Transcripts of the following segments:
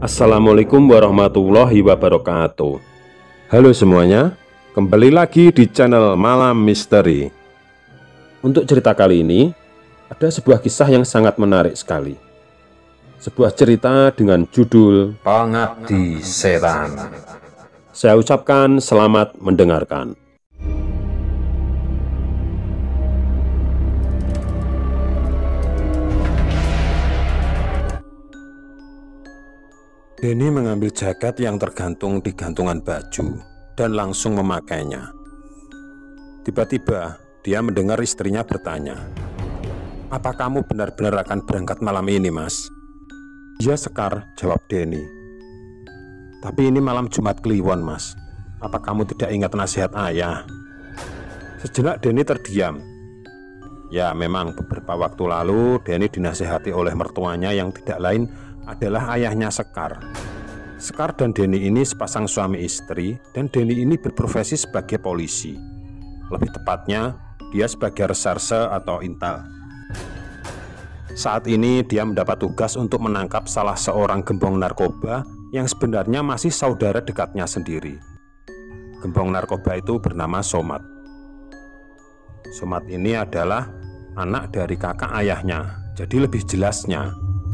Assalamualaikum warahmatullahi wabarakatuh. Halo semuanya, kembali lagi di channel Malam Misteri. Untuk cerita kali ini, ada sebuah kisah yang sangat menarik sekali. Sebuah cerita dengan judul Pengabdi Setan. Saya ucapkan selamat mendengarkan. Denny mengambil jaket yang tergantung di gantungan baju dan langsung memakainya. Tiba-tiba dia mendengar istrinya bertanya, "Apa kamu benar-benar akan berangkat malam ini, Mas?" "Ya, Sekar," jawab Denny. "Tapi ini malam Jumat Kliwon, Mas. Apa kamu tidak ingat nasihat ayah?" Sejenak Denny terdiam. Ya, memang beberapa waktu lalu Denny dinasihati oleh mertuanya yang tidak lain adalah ayahnya Sekar. Sekar dan Denny ini sepasang suami istri, dan Denny ini berprofesi sebagai polisi. Lebih tepatnya, dia sebagai reserse atau intel. Saat ini dia mendapat tugas untuk menangkap salah seorang gembong narkoba yang sebenarnya masih saudara dekatnya sendiri. Gembong narkoba itu bernama Somad. Somad ini adalah anak dari kakak ayahnya. Jadi lebih jelasnya,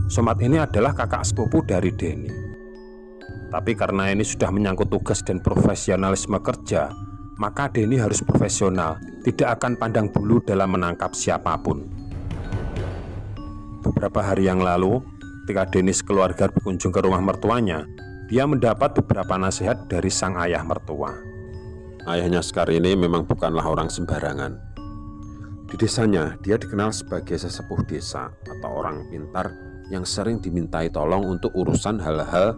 Somad ini adalah kakak sepupu dari Denny. Tapi karena ini sudah menyangkut tugas dan profesionalisme kerja, maka Denny harus profesional, tidak akan pandang bulu dalam menangkap siapapun. Beberapa hari yang lalu, ketika Denny sekeluarga berkunjung ke rumah mertuanya, dia mendapat beberapa nasihat dari sang ayah mertua. Ayahnya Sekar ini memang bukanlah orang sembarangan. Di desanya, dia dikenal sebagai sesepuh desa atau orang pintar yang sering dimintai tolong untuk urusan hal-hal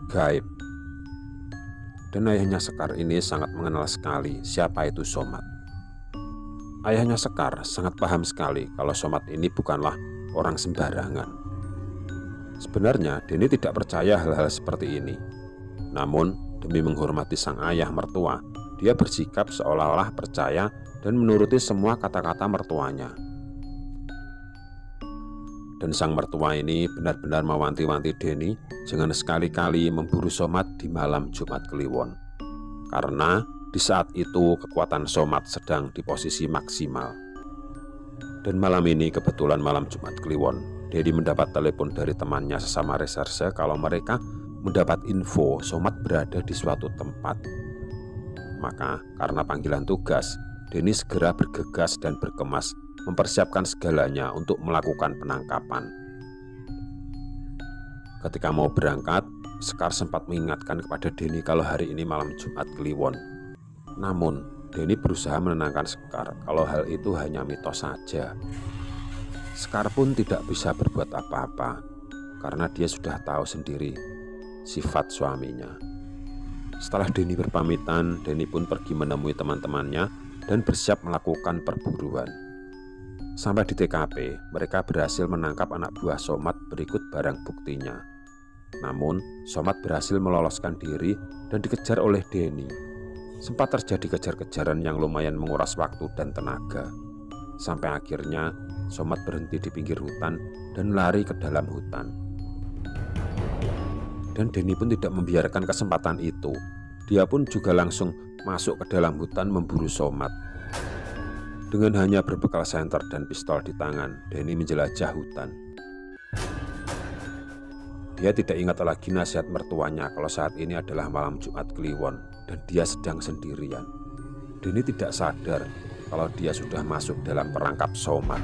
gaib. Dan ayahnya Sekar ini sangat mengenal sekali siapa itu Somad. Ayahnya Sekar sangat paham sekali kalau Somad ini bukanlah orang sembarangan. Sebenarnya Denny tidak percaya hal-hal seperti ini. Namun demi menghormati sang ayah mertua, dia bersikap seolah-olah percaya dan menuruti semua kata-kata mertuanya. Dan sang mertua ini benar-benar mewanti-wanti Denny jangan sekali-kali memburu Somad di malam Jumat Kliwon. Karena di saat itu kekuatan Somad sedang di posisi maksimal. Dan malam ini kebetulan malam Jumat Kliwon, Denny mendapat telepon dari temannya sesama reserse kalau mereka mendapat info Somad berada di suatu tempat. Maka karena panggilan tugas, Denny segera bergegas dan berkemas mempersiapkan segalanya untuk melakukan penangkapan. Ketika mau berangkat, Sekar sempat mengingatkan kepada Denny kalau hari ini malam Jumat Kliwon. Namun, Denny berusaha menenangkan Sekar kalau hal itu hanya mitos saja. Sekar pun tidak bisa berbuat apa-apa karena dia sudah tahu sendiri sifat suaminya. Setelah Denny berpamitan, Denny pun pergi menemui teman-temannya dan bersiap melakukan perburuan. Sampai di TKP, mereka berhasil menangkap anak buah Somad berikut barang buktinya. Namun, Somad berhasil meloloskan diri dan dikejar oleh Denny. Sempat terjadi kejar-kejaran yang lumayan menguras waktu dan tenaga. Sampai akhirnya, Somad berhenti di pinggir hutan dan lari ke dalam hutan. Dan Denny pun tidak membiarkan kesempatan itu. Dia pun juga langsung masuk ke dalam hutan memburu Somad. Dengan hanya berbekal senter dan pistol di tangan, Denny menjelajah hutan. Dia tidak ingat lagi nasihat mertuanya kalau saat ini adalah malam Jumat Kliwon dan dia sedang sendirian. Denny tidak sadar kalau dia sudah masuk dalam perangkap Somad.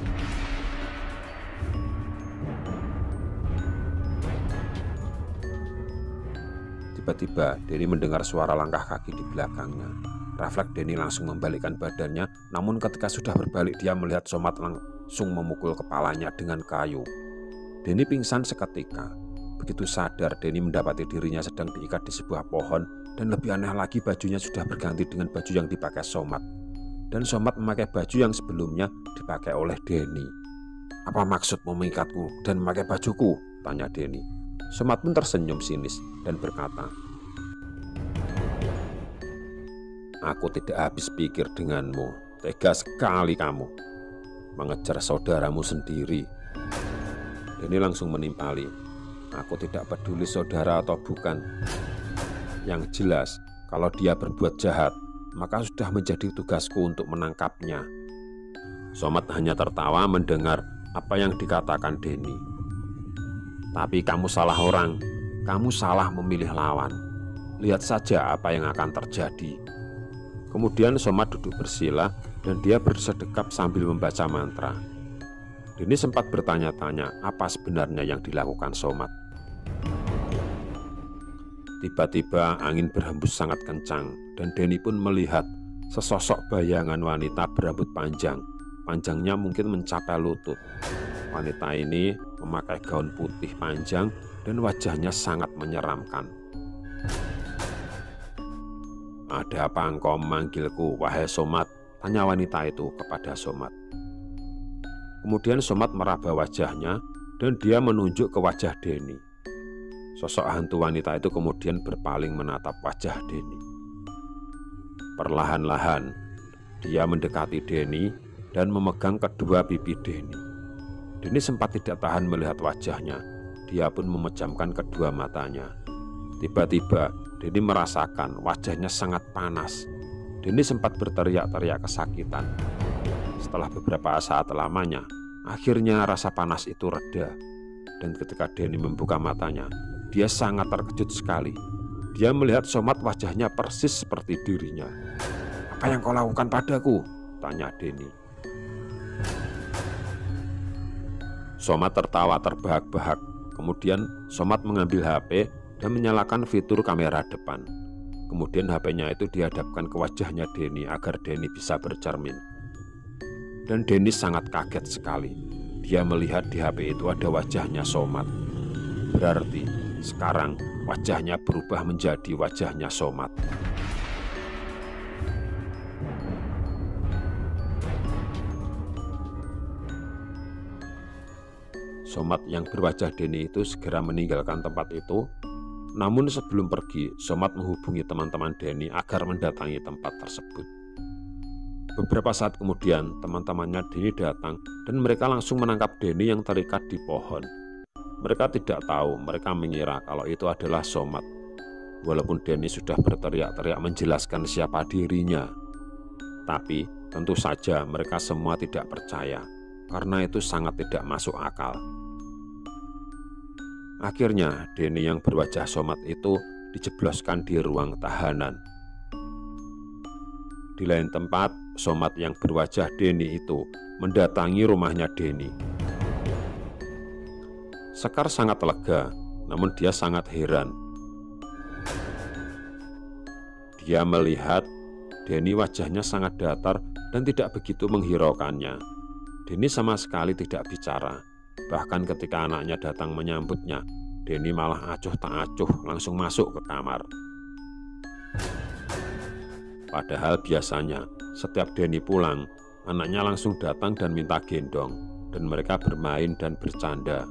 Tiba-tiba Denny mendengar suara langkah kaki di belakangnya. Refleks Denny langsung membalikkan badannya, namun ketika sudah berbalik dia melihat Somad langsung memukul kepalanya dengan kayu. Denny pingsan seketika. Begitu sadar, Denny mendapati dirinya sedang diikat di sebuah pohon, dan lebih aneh lagi bajunya sudah berganti dengan baju yang dipakai Somad. Dan Somad memakai baju yang sebelumnya dipakai oleh Denny. "Apa maksudmu mengikatku dan memakai bajuku?" tanya Denny. Somad pun tersenyum sinis dan berkata, "Aku tidak habis pikir denganmu. Tega sekali kamu mengejar saudaramu sendiri." Denny langsung menimpali, Aku tidak peduli saudara atau bukan. Yang jelas, kalau dia berbuat jahat, maka sudah menjadi tugasku untuk menangkapnya. Somad hanya tertawa mendengar apa yang dikatakan Denny. Tapi kamu salah orang, kamu salah memilih lawan. Lihat saja apa yang akan terjadi. Kemudian Somad duduk bersila dan dia bersedekap sambil membaca mantra. Denny sempat bertanya-tanya apa sebenarnya yang dilakukan Somad. Tiba-tiba angin berhembus sangat kencang dan Denny pun melihat sesosok bayangan wanita berambut panjang. Panjangnya mungkin mencapai lutut. Wanita ini memakai gaun putih panjang dan wajahnya sangat menyeramkan. Ada apa engkau memanggilku, wahai Somad? Tanya wanita itu kepada Somad. Kemudian Somad meraba wajahnya dan dia menunjuk ke wajah Denny. Sosok hantu wanita itu kemudian berpaling menatap wajah Denny. Perlahan-lahan dia mendekati Denny dan memegang kedua pipi Denny. Denny sempat tidak tahan melihat wajahnya. Dia pun memejamkan kedua matanya. Tiba-tiba Denny merasakan wajahnya sangat panas. Denny sempat berteriak-teriak kesakitan. Setelah beberapa saat lamanya, akhirnya rasa panas itu reda. Dan ketika Denny membuka matanya, dia sangat terkejut sekali. Dia melihat Somad wajahnya persis seperti dirinya. Apa yang kau lakukan padaku? Tanya Denny. Somad tertawa terbahak-bahak. Kemudian Somad mengambil HP dan menyalakan fitur kamera depan. Kemudian HP-nya itu dihadapkan ke wajahnya Denny agar Denny bisa bercermin. Dan Denny sangat kaget sekali. Dia melihat di HP itu ada wajahnya Somad. Berarti sekarang wajahnya berubah menjadi wajahnya Somad. Somad yang berwajah Denny itu segera meninggalkan tempat itu. Namun sebelum pergi, Somad menghubungi teman-teman Denny agar mendatangi tempat tersebut. Beberapa saat kemudian, teman-temannya Denny datang dan mereka langsung menangkap Denny yang terikat di pohon. Mereka tidak tahu, mereka mengira kalau itu adalah Somad. Walaupun Denny sudah berteriak-teriak menjelaskan siapa dirinya. Tapi tentu saja mereka semua tidak percaya, karena itu sangat tidak masuk akal. Akhirnya Denny yang berwajah Somad itu dijebloskan di ruang tahanan. Di lain tempat, Somad yang berwajah Denny itu mendatangi rumahnya Denny. Sekar sangat lega, namun dia sangat heran. Dia melihat Denny wajahnya sangat datar dan tidak begitu menghiraukannya. Denny sama sekali tidak bicara. Bahkan ketika anaknya datang menyambutnya, Denny malah acuh tak acuh langsung masuk ke kamar. Padahal biasanya setiap Denny pulang, anaknya langsung datang dan minta gendong, dan mereka bermain dan bercanda.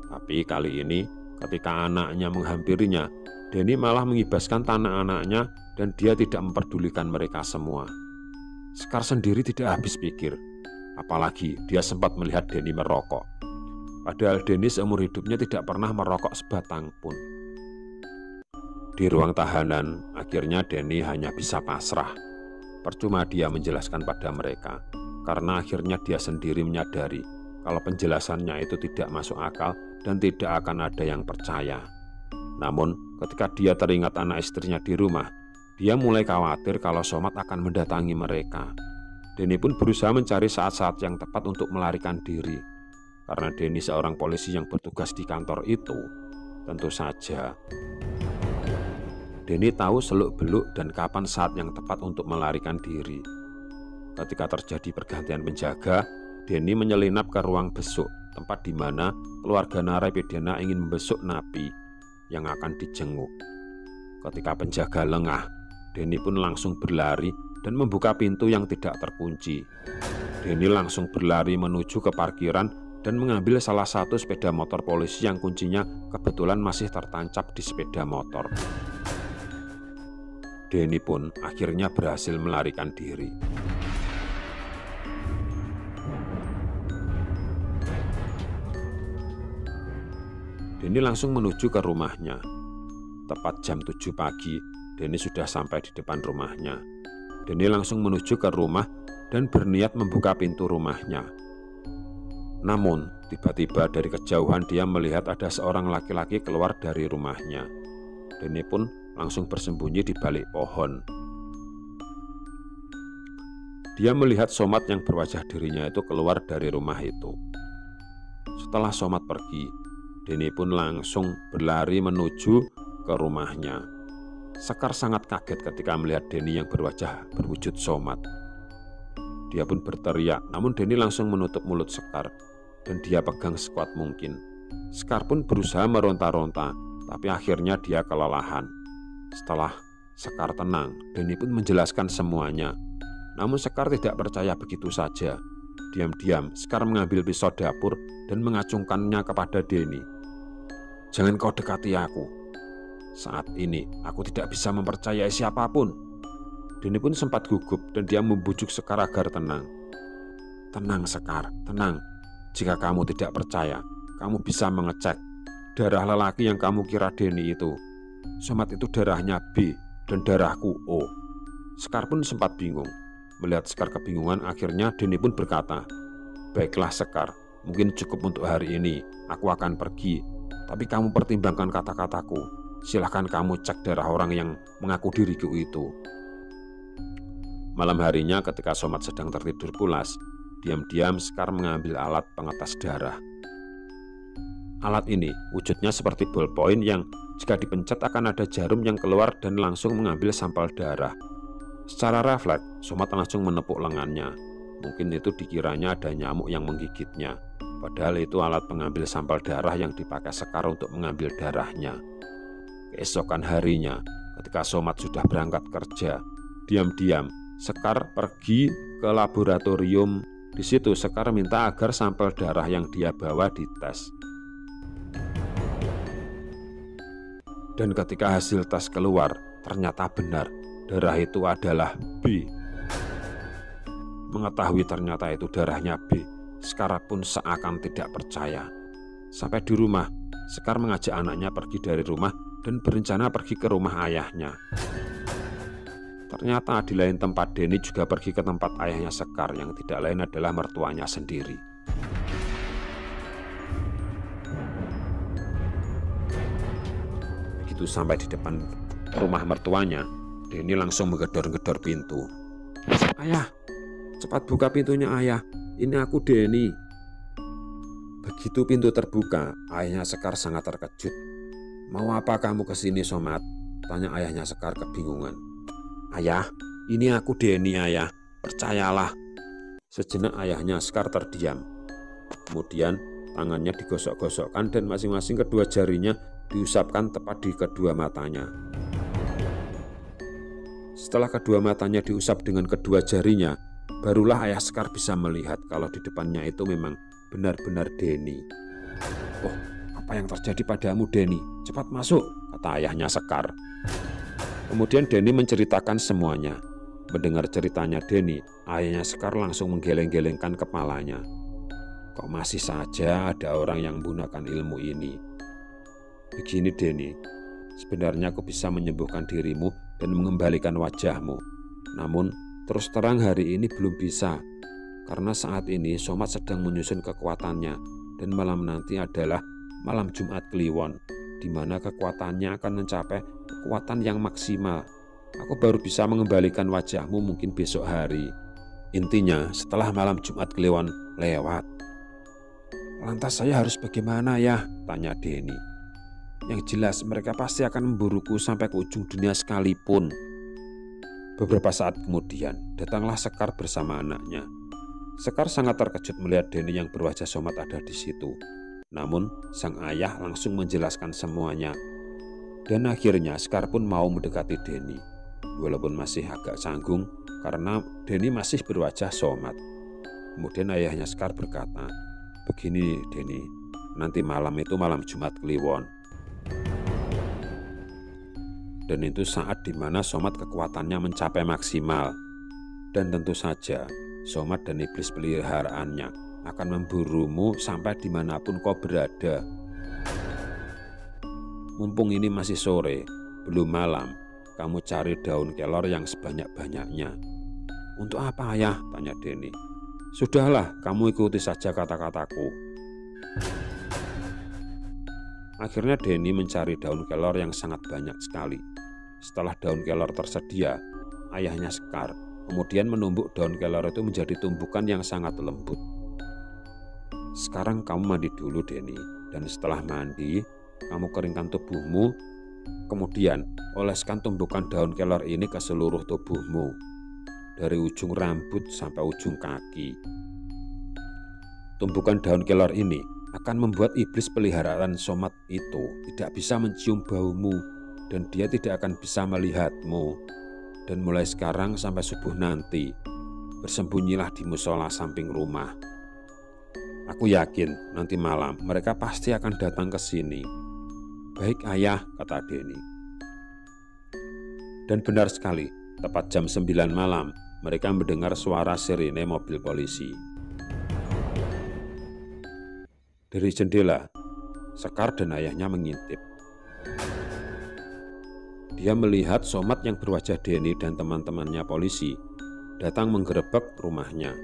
Tapi kali ini ketika anaknya menghampirinya, Denny malah mengibaskan tanah anaknya dan dia tidak memperdulikan mereka semua. Sekar sendiri tidak habis pikir, apalagi dia sempat melihat Denny merokok. Padahal Denny seumur hidupnya tidak pernah merokok sebatang pun. Di ruang tahanan, akhirnya Denny hanya bisa pasrah. Percuma dia menjelaskan pada mereka, karena akhirnya dia sendiri menyadari kalau penjelasannya itu tidak masuk akal dan tidak akan ada yang percaya. Namun, ketika dia teringat anak istrinya di rumah, dia mulai khawatir kalau Somad akan mendatangi mereka. Denny pun berusaha mencari saat-saat yang tepat untuk melarikan diri. Karena Denny seorang polisi yang bertugas di kantor itu, tentu saja Denny tahu seluk-beluk dan kapan saat yang tepat untuk melarikan diri. Ketika terjadi pergantian penjaga, Denny menyelinap ke ruang besuk, tempat di mana keluarga narapidana ingin membesuk napi yang akan dijenguk. Ketika penjaga lengah, Denny pun langsung berlari dan membuka pintu yang tidak terkunci. Denny langsung berlari menuju ke parkiran dan mengambil salah satu sepeda motor polisi yang kuncinya kebetulan masih tertancap di sepeda motor. Denny pun akhirnya berhasil melarikan diri. Denny langsung menuju ke rumahnya. Tepat jam 7 pagi, Denny sudah sampai di depan rumahnya. Denny langsung menuju ke rumah dan berniat membuka pintu rumahnya. Namun, tiba-tiba dari kejauhan dia melihat ada seorang laki-laki keluar dari rumahnya. Denny pun langsung bersembunyi di balik pohon. Dia melihat Somad yang berwajah dirinya itu keluar dari rumah itu. Setelah Somad pergi, Denny pun langsung berlari menuju ke rumahnya. Sekar sangat kaget ketika melihat Denny yang berwajah berwujud Somad. Dia pun berteriak, namun Denny langsung menutup mulut Sekar dan dia pegang sekuat mungkin. Sekar pun berusaha meronta-ronta, tapi akhirnya dia kelelahan. Setelah Sekar tenang, Denny pun menjelaskan semuanya. Namun Sekar tidak percaya begitu saja. Diam-diam Sekar mengambil pisau dapur dan mengacungkannya kepada Denny. "Jangan kau dekati aku. Saat ini aku tidak bisa mempercayai siapapun." Denny pun sempat gugup dan dia membujuk Sekar agar tenang. "Tenang Sekar, tenang. Jika kamu tidak percaya, kamu bisa mengecek darah lelaki yang kamu kira Denny itu. Somad itu darahnya B dan darahku O." Sekar pun sempat bingung. Melihat Sekar kebingungan, akhirnya Denny pun berkata, "Baiklah Sekar, mungkin cukup untuk hari ini. Aku akan pergi. Tapi kamu pertimbangkan kata-kataku. Silahkan kamu cek darah orang yang mengaku diriku itu." Malam harinya ketika Somad sedang tertidur pulas, diam-diam Sekar mengambil alat pengetes darah. Alat ini wujudnya seperti ballpoint yang jika dipencet akan ada jarum yang keluar dan langsung mengambil sampel darah. Secara refleks, Somad langsung menepuk lengannya. Mungkin itu dikiranya ada nyamuk yang menggigitnya. Padahal itu alat pengambil sampel darah yang dipakai Sekar untuk mengambil darahnya. Keesokan harinya, ketika Somad sudah berangkat kerja, diam-diam Sekar pergi ke laboratorium. Di situ Sekar minta agar sampel darah yang dia bawa dites. Dan ketika hasil tes keluar, ternyata benar. Darah itu adalah B. Mengetahui ternyata itu darahnya B, Sekar pun seakan tidak percaya. Sampai di rumah, Sekar mengajak anaknya pergi dari rumah dan berencana pergi ke rumah ayahnya. Ternyata di lain tempat Denny juga pergi ke tempat ayahnya Sekar yang tidak lain adalah mertuanya sendiri. Begitu sampai di depan rumah mertuanya, Denny langsung menggedor-gedor pintu. "Ayah, cepat buka pintunya ayah. Ini aku Denny." Begitu pintu terbuka, ayahnya Sekar sangat terkejut. "Mau apa kamu kesini Somad?" tanya ayahnya Sekar kebingungan. "Ayah, ini aku Denny ayah. Percayalah." Sejenak ayahnya Sekar terdiam. Kemudian tangannya digosok-gosokkan dan masing-masing kedua jarinya diusapkan tepat di kedua matanya. Setelah kedua matanya diusap dengan kedua jarinya, barulah ayah Sekar bisa melihat kalau di depannya itu memang benar-benar Denny. "Oh, apa yang terjadi padamu Denny? Cepat masuk," kata ayahnya Sekar. Kemudian Denny menceritakan semuanya. Mendengar ceritanya Denny, ayahnya Sekar langsung menggeleng-gelengkan kepalanya. "Kok masih saja ada orang yang menggunakan ilmu ini? Begini Denny, sebenarnya aku bisa menyembuhkan dirimu dan mengembalikan wajahmu. Namun terus terang hari ini belum bisa. Karena saat ini Somad sedang menyusun kekuatannya dan malam nanti adalah malam Jumat Kliwon, di mana kekuatannya akan mencapai kekuatan yang maksimal. Aku baru bisa mengembalikan wajahmu mungkin besok hari. Intinya setelah malam Jumat Kliwon lewat." "Lantas saya harus bagaimana ya?" tanya Denny. "Yang jelas mereka pasti akan memburuku sampai ke ujung dunia sekalipun." Beberapa saat kemudian datanglah Sekar bersama anaknya. Sekar sangat terkejut melihat Denny yang berwajah Somad ada di situ. Namun sang ayah langsung menjelaskan semuanya. Dan akhirnya Sekar pun mau mendekati Denny, walaupun masih agak canggung karena Denny masih berwajah Somad. Kemudian ayahnya Sekar berkata, "Begini Denny, nanti malam itu malam Jumat Kliwon. Dan itu saat dimana Somad kekuatannya mencapai maksimal. Dan tentu saja Somad dan iblis peliharaannya akan memburumu sampai dimanapun kau berada. Mumpung ini masih sore, belum malam, kamu cari daun kelor yang sebanyak-banyaknya. Untuk apa, Ayah? Tanya Denny. Sudahlah, kamu ikuti saja kata-kataku. Akhirnya Denny mencari daun kelor yang sangat banyak sekali. Setelah daun kelor tersedia, ayahnya Sekar kemudian menumbuk daun kelor itu menjadi tumbukan yang sangat lembut. Sekarang kamu mandi dulu, Denny, dan setelah mandi, kamu keringkan tubuhmu, kemudian oleskan tumbukan daun kelor ini ke seluruh tubuhmu, dari ujung rambut sampai ujung kaki. Tumbukan daun kelor ini akan membuat iblis peliharaan Somat itu tidak bisa mencium baumu, dan dia tidak akan bisa melihatmu. Dan mulai sekarang sampai subuh nanti, bersembunyilah di musola samping rumah. Aku yakin nanti malam mereka pasti akan datang ke sini. Baik, Ayah, kata Denny. Dan benar sekali, tepat jam 9 malam, mereka mendengar suara sirine mobil polisi. Dari jendela, Sekar dan ayahnya mengintip. Dia melihat Somat yang berwajah Denny dan teman-temannya polisi datang menggerebek rumahnya.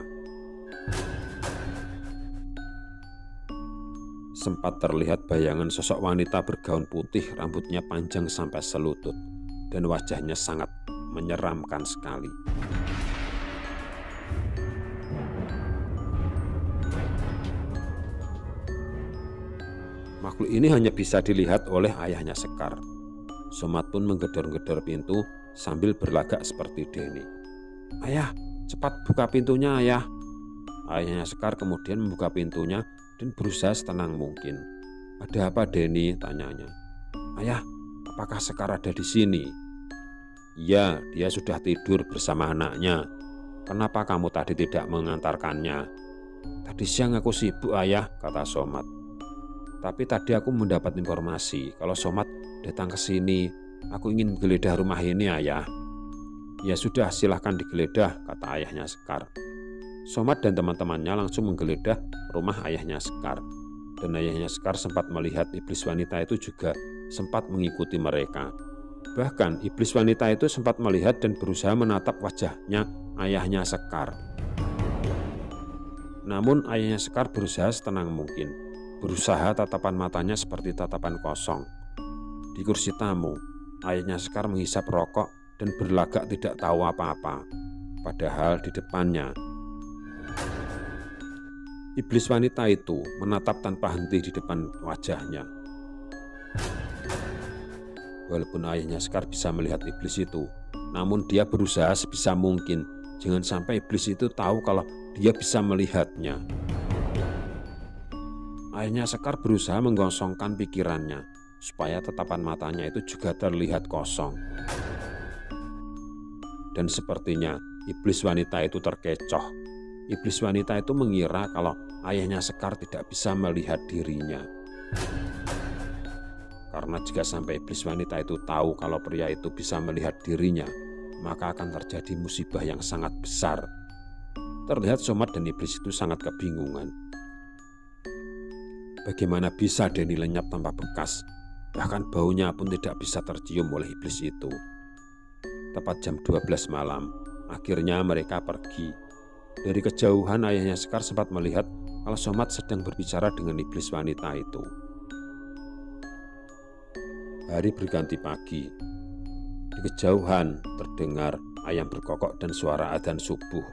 Sempat terlihat bayangan sosok wanita bergaun putih, rambutnya panjang sampai selutut, dan wajahnya sangat menyeramkan sekali. Makhluk ini hanya bisa dilihat oleh ayahnya Sekar. Somat pun menggedor-gedor pintu sambil berlagak seperti Denny. Ayah, cepat buka pintunya, Ayah. Ayahnya Sekar kemudian membuka pintunya dan berusaha setenang mungkin. Ada apa, Denny? Tanyanya. Ayah, apakah Sekar ada di sini? Ya, dia sudah tidur bersama anaknya. Kenapa kamu tadi tidak mengantarkannya? Tadi siang aku sibuk, Ayah, kata Somat. Tapi tadi aku mendapat informasi kalau Somat datang ke sini. Aku ingin menggeledah rumah ini, Ayah. Ya sudah, silahkan digeledah, kata ayahnya Sekar. Somat dan teman-temannya langsung menggeledah rumah ayahnya Sekar. Dan ayahnya Sekar sempat melihat iblis wanita itu juga sempat mengikuti mereka. Bahkan iblis wanita itu sempat melihat dan berusaha menatap wajahnya ayahnya Sekar. Namun ayahnya Sekar berusaha setenang mungkin. Berusaha tatapan matanya seperti tatapan kosong. Di kursi tamu, ayahnya Sekar menghisap rokok dan berlagak tidak tahu apa-apa. Padahal di depannya, iblis wanita itu menatap tanpa henti di depan wajahnya. Walaupun ayahnya Sekar bisa melihat iblis itu, namun dia berusaha sebisa mungkin jangan sampai iblis itu tahu kalau dia bisa melihatnya. Ayahnya Sekar berusaha menggosongkan pikirannya supaya tatapan matanya itu juga terlihat kosong. Dan sepertinya iblis wanita itu terkecoh. Iblis wanita itu mengira kalau ayahnya Sekar tidak bisa melihat dirinya. Karena jika sampai iblis wanita itu tahu kalau pria itu bisa melihat dirinya, maka akan terjadi musibah yang sangat besar. Terlihat Somat dan iblis itu sangat kebingungan. Bagaimana bisa Denny lenyap tanpa bekas? Bahkan baunya pun tidak bisa tercium oleh iblis itu. Tepat jam 12 malam, akhirnya mereka pergi. Dari kejauhan ayahnya Sekar sempat melihat kalau Somat sedang berbicara dengan iblis wanita itu. Hari berganti pagi. Di kejauhan terdengar ayam berkokok dan suara adzan subuh.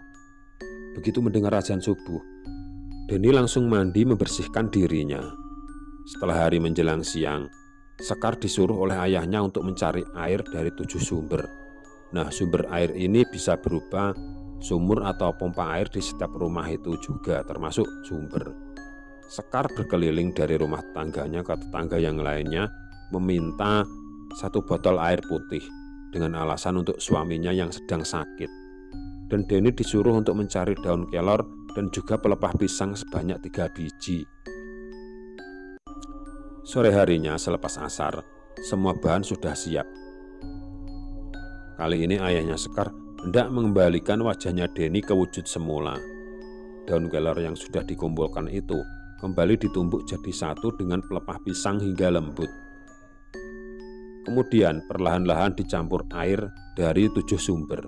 Begitu mendengar adzan subuh, Denny langsung mandi membersihkan dirinya. Setelah hari menjelang siang, Sekar disuruh oleh ayahnya untuk mencari air dari 7 sumber. Nah, sumber air ini bisa berupa sumur atau pompa air di setiap rumah itu juga termasuk sumber. Sekar berkeliling dari rumah tangganya ke tetangga yang lainnya meminta 1 botol air putih dengan alasan untuk suaminya yang sedang sakit. Dan Denny disuruh untuk mencari daun kelor dan juga pelepah pisang sebanyak 3 biji. Sore harinya selepas asar, semua bahan sudah siap. Kali ini ayahnya Sekar hendak mengembalikan wajahnya Denny ke wujud semula. Daun kelor yang sudah dikumpulkan itu kembali ditumbuk jadi satu dengan pelepah pisang hingga lembut. Kemudian perlahan-lahan dicampur air dari 7 sumber.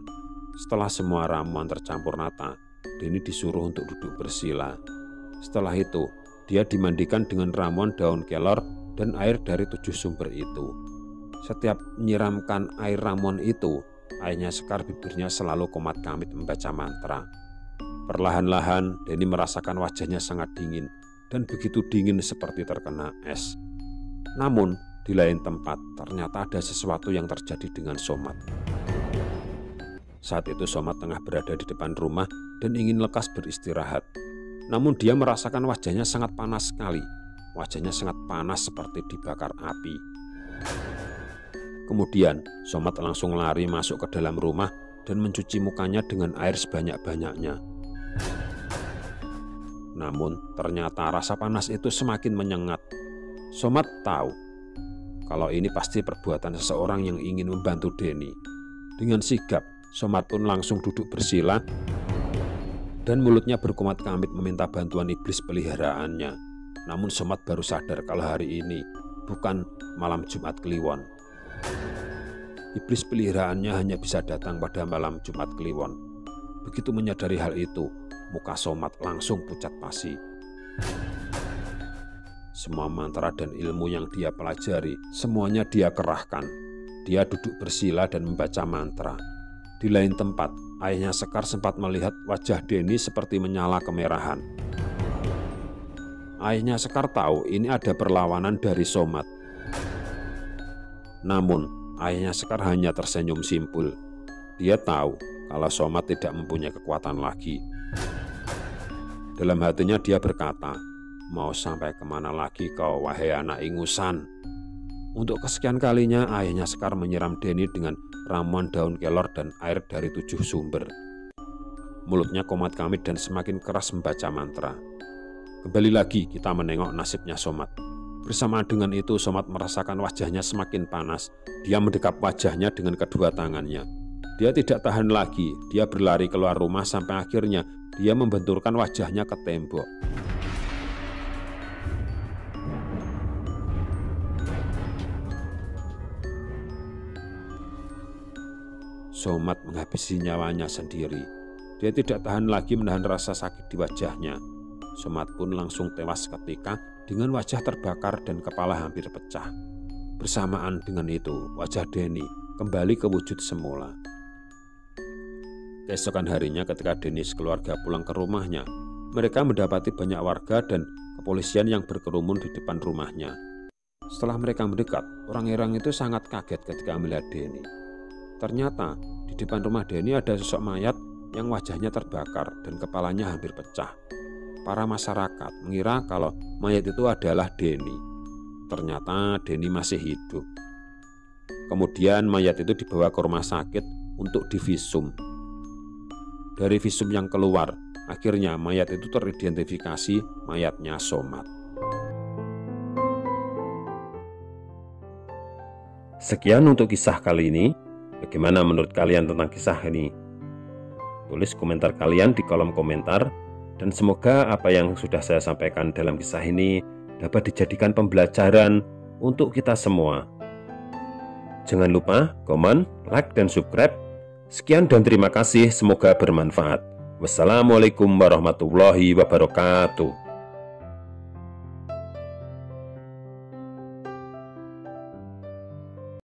Setelah semua ramuan tercampur rata, Denny disuruh untuk duduk bersila. Setelah itu, dia dimandikan dengan ramuan daun kelor dan air dari 7 sumber itu. Setiap menyiramkan air ramuan itu, Ayahnya Sekar bibirnya selalu komat-kamit membaca mantra. Perlahan-lahan Denny merasakan wajahnya sangat dingin dan begitu dingin seperti terkena es. Namun di lain tempat ternyata ada sesuatu yang terjadi dengan Somat. Saat itu Somat tengah berada di depan rumah dan ingin lekas beristirahat. Namun dia merasakan wajahnya sangat panas sekali. Wajahnya sangat panas seperti dibakar api. Kemudian Somat langsung lari masuk ke dalam rumah dan mencuci mukanya dengan air sebanyak-banyaknya. Namun ternyata rasa panas itu semakin menyengat. Somat tahu kalau ini pasti perbuatan seseorang yang ingin membantu Denny. Dengan sigap, Somat pun langsung duduk bersila dan mulutnya berkomat-kamit meminta bantuan iblis peliharaannya. Namun Somat baru sadar kalau hari ini bukan malam Jumat Kliwon. Iblis peliharaannya hanya bisa datang pada malam Jumat Kliwon. Begitu menyadari hal itu, muka Somat langsung pucat pasi. Semua mantra dan ilmu yang dia pelajari, semuanya dia kerahkan. Dia duduk bersila dan membaca mantra. Di lain tempat, Ayahnya Sekar sempat melihat wajah Denny seperti menyala kemerahan. Ayahnya Sekar tahu ini ada perlawanan dari Somat. Namun, Ayahnya Sekar hanya tersenyum simpul. Dia tahu kalau Somat tidak mempunyai kekuatan lagi. Dalam hatinya dia berkata, "Mau sampai kemana lagi kau, wahai anak ingusan?" Untuk kesekian kalinya Ayahnya Sekar menyiram Denny dengan ramuan daun kelor dan air dari 7 sumber. Mulutnya komat-kamit dan semakin keras membaca mantra. Kembali lagi kita menengok nasibnya Somat. Bersamaan dengan itu Somat merasakan wajahnya semakin panas. Dia mendekap wajahnya dengan kedua tangannya. Dia tidak tahan lagi. Dia berlari keluar rumah sampai akhirnya dia membenturkan wajahnya ke tembok. Somat menghabisi nyawanya sendiri. Dia tidak tahan lagi menahan rasa sakit di wajahnya. Somat pun langsung tewas seketika dengan wajah terbakar dan kepala hampir pecah. Bersamaan dengan itu, wajah Denny kembali ke wujud semula. Keesokan harinya ketika Denny sekeluarga pulang ke rumahnya, mereka mendapati banyak warga dan kepolisian yang berkerumun di depan rumahnya. Setelah mereka mendekat, orang-orang itu sangat kaget ketika melihat Denny. Ternyata di depan rumah Denny ada sosok mayat yang wajahnya terbakar dan kepalanya hampir pecah. Para masyarakat mengira kalau mayat itu adalah Denny. Ternyata Denny masih hidup. Kemudian mayat itu dibawa ke rumah sakit untuk divisum. Dari visum yang keluar, akhirnya mayat itu teridentifikasi mayatnya Somat. Sekian untuk kisah kali ini. Bagaimana menurut kalian tentang kisah ini? Tulis komentar kalian di kolom komentar. Dan semoga apa yang sudah saya sampaikan dalam kisah ini dapat dijadikan pembelajaran untuk kita semua. Jangan lupa komen, like, dan subscribe. Sekian dan terima kasih, semoga bermanfaat. Wassalamualaikum warahmatullahi wabarakatuh.